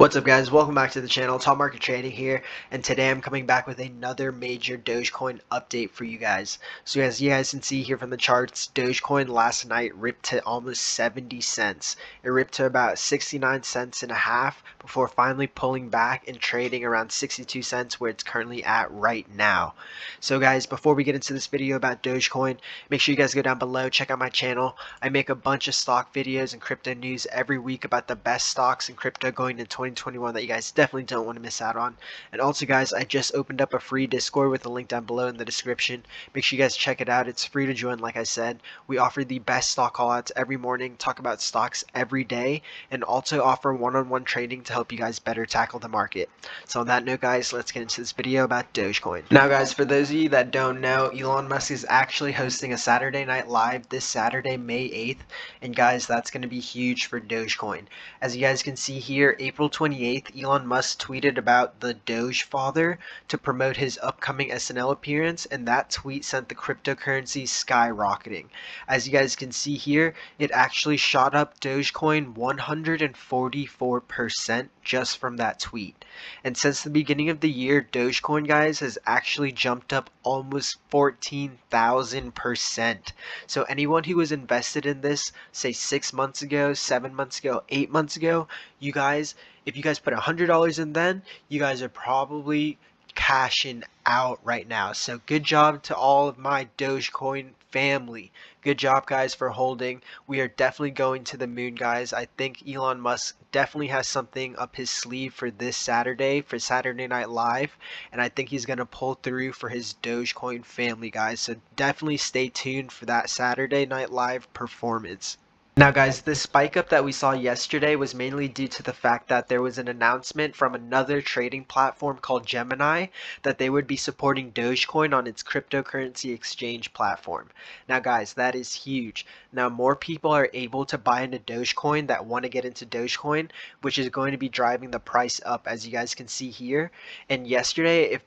What's up, guys? Welcome back to the channel. Top Market Trading here, and today I'm coming back with another major Dogecoin update for you guys. So as you guys can see here from the charts, Dogecoin last night ripped to almost 70 cents. It ripped to about 69 cents and a half before finally pulling back and trading around 62 cents where it's currently at right now. So guys, before we get into this video about Dogecoin, make sure you guys go down below, check out my channel. I make a bunch of stock videos and crypto news every week about the best stocks in crypto going into 2021 that you guys definitely don't want to miss out on. And also, guys, I just opened up a free Discord with a link down below in the description. Make sure you guys check it out. It's free to join. Like I said, we offer the best stock callouts every morning, talk about stocks every day, and also offer one-on-one training to help you guys better tackle the market. So on that note, guys, let's get into this video about Dogecoin. Now, guys, for those of you that don't know, Elon Musk is actually hosting a Saturday Night Live this Saturday, May 8th, and guys, that's going to be huge for Dogecoin. As you guys can see here, April 28th, Elon Musk tweeted about the Doge Father to promote his upcoming SNL appearance, and that tweet sent the cryptocurrency skyrocketing. As you guys can see here, it actually shot up Dogecoin 144% just from that tweet. And since the beginning of the year, Dogecoin, guys, has actually jumped up almost 14,000%. So anyone who was invested in this, say 6 months ago, 7 months ago, 8 months ago, you guys, if you guys put $100 in then, you guys are probably cashing out right now. So good job to all of my Dogecoin family. Good job, guys, for holding. We are definitely going to the moon, guys. I think Elon Musk definitely has something up his sleeve for this Saturday, for Saturday Night Live, and I think he's going to pull through for his Dogecoin family, guys. So definitely stay tuned for that Saturday Night Live performance. Now, guys, this spike up that we saw yesterday was mainly due to the fact that there was an announcement from another trading platform called Gemini that they would be supporting Dogecoin on its cryptocurrency exchange platform. Now, guys, that is huge. Now, more people are able to buy into Dogecoin that want to get into Dogecoin, which is going to be driving the price up, as you guys can see here. And yesterday, if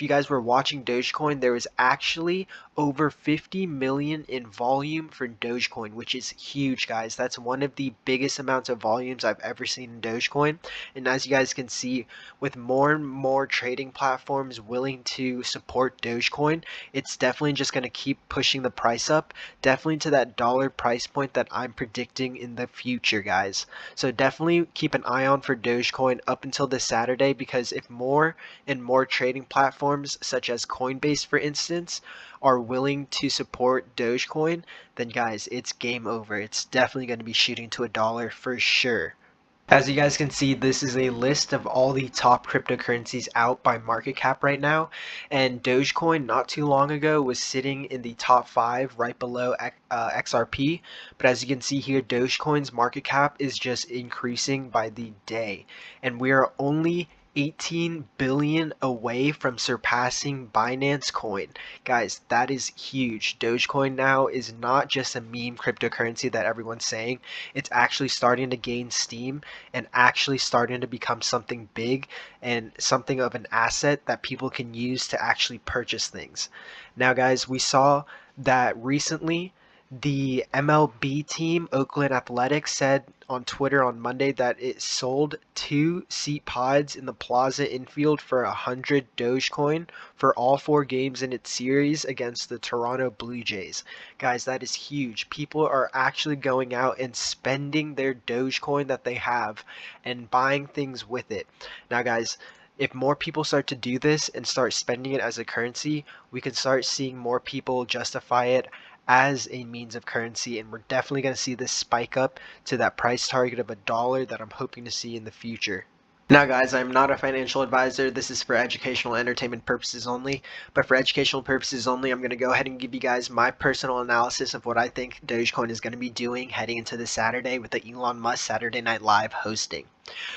you guys were watching Dogecoin, there was actually over 50 million in volume for Dogecoin, which is huge, guys. That's one of the biggest amounts of volumes I've ever seen in Dogecoin. And as you guys can see, with more and more trading platforms willing to support Dogecoin, it's definitely just going to keep pushing the price up, definitely to that dollar price point that I'm predicting in the future, guys. So definitely keep an eye on for Dogecoin up until this Saturday, because if more and more trading platforms such as Coinbase, for instance, are willing to support Dogecoin, then guys, it's game over. It's definitely going to be shooting to $1 for sure. As you guys can see, this is a list of all the top cryptocurrencies out by market cap right now, and Dogecoin not too long ago was sitting in the top 5 right below XRP, but as you can see here, Dogecoin's market cap is just increasing by the day, and we are only 18 billion away from surpassing Binance Coin. Guys, that is huge. Dogecoin now is not just a meme cryptocurrency that everyone's saying. It's actually starting to gain steam and actually starting to become something big and something of an asset that people can use to actually purchase things. Now, guys, we saw that recently the MLB team, Oakland Athletics, said on Twitter on Monday that it sold 2 seat pods in the Plaza infield for 100 Dogecoin for all 4 games in its series against the Toronto Blue Jays. Guys, that is huge. People are actually going out and spending their Dogecoin that they have and buying things with it. Now, guys, if more people start to do this and start spending it as a currency, we can start seeing more people justify it as a means of currency, and we're definitely going to see this spike up to that price target of $1 that I'm hoping to see in the future. Now, guys, I'm not a financial advisor. This is for educational entertainment purposes only. But for educational purposes only, I'm going to go ahead and give you guys my personal analysis of what I think Dogecoin is going to be doing heading into this Saturday with the Elon Musk Saturday Night Live hosting.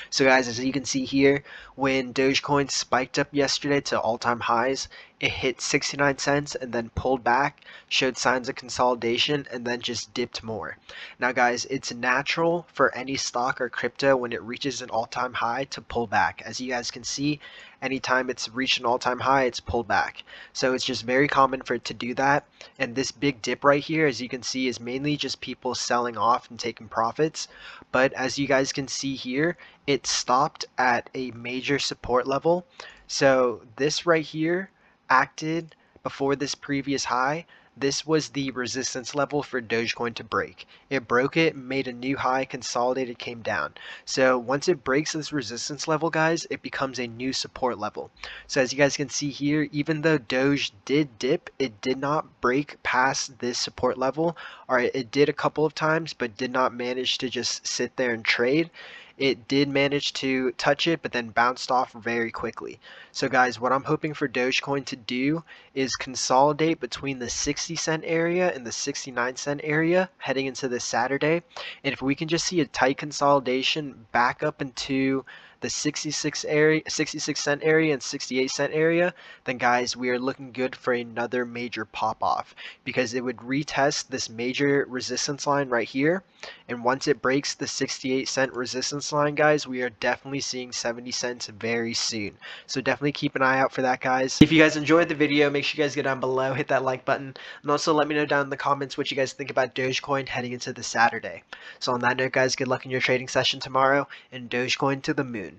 So guys, as you can see here, when Dogecoin spiked up yesterday to all-time highs, it hit 69 cents and then pulled back, showed signs of consolidation, and then just dipped more. Now guys, it's natural for any stock or crypto when it reaches an all-time high to pull back. As you guys can see, anytime it's reached an all-time high, it's pulled back. So it's just very common for it to do that. And this big dip right here, as you can see, is mainly just people selling off and taking profits. But as you guys can see here, it stopped at a major support level. So this right here acted before this previous high. This was the resistance level for Dogecoin to break. It broke it, made a new high, consolidated, came down. So once it breaks this resistance level, guys, it becomes a new support level. So as you guys can see here, even though Doge did dip, it did not break past this support level. Or it did a couple of times, but did not manage to just sit there and trade. It did manage to touch it, but then bounced off very quickly. So guys, what I'm hoping for Dogecoin to do is consolidate between the 60-cent area and the 69-cent area heading into this Saturday. And if we can just see a tight consolidation back up into the 66-cent area and 68-cent area, then guys, we are looking good for another major pop off, because it would retest this major resistance line right here. And once it breaks the 68-cent resistance line, guys, we are definitely seeing 70 cents very soon. So definitely keep an eye out for that, guys. If you guys enjoyed the video, make sure you guys go down below, hit that like button, and also let me know down in the comments what you guys think about Dogecoin heading into the Saturday. So on that note, guys, good luck in your trading session tomorrow, and Dogecoin to the moon.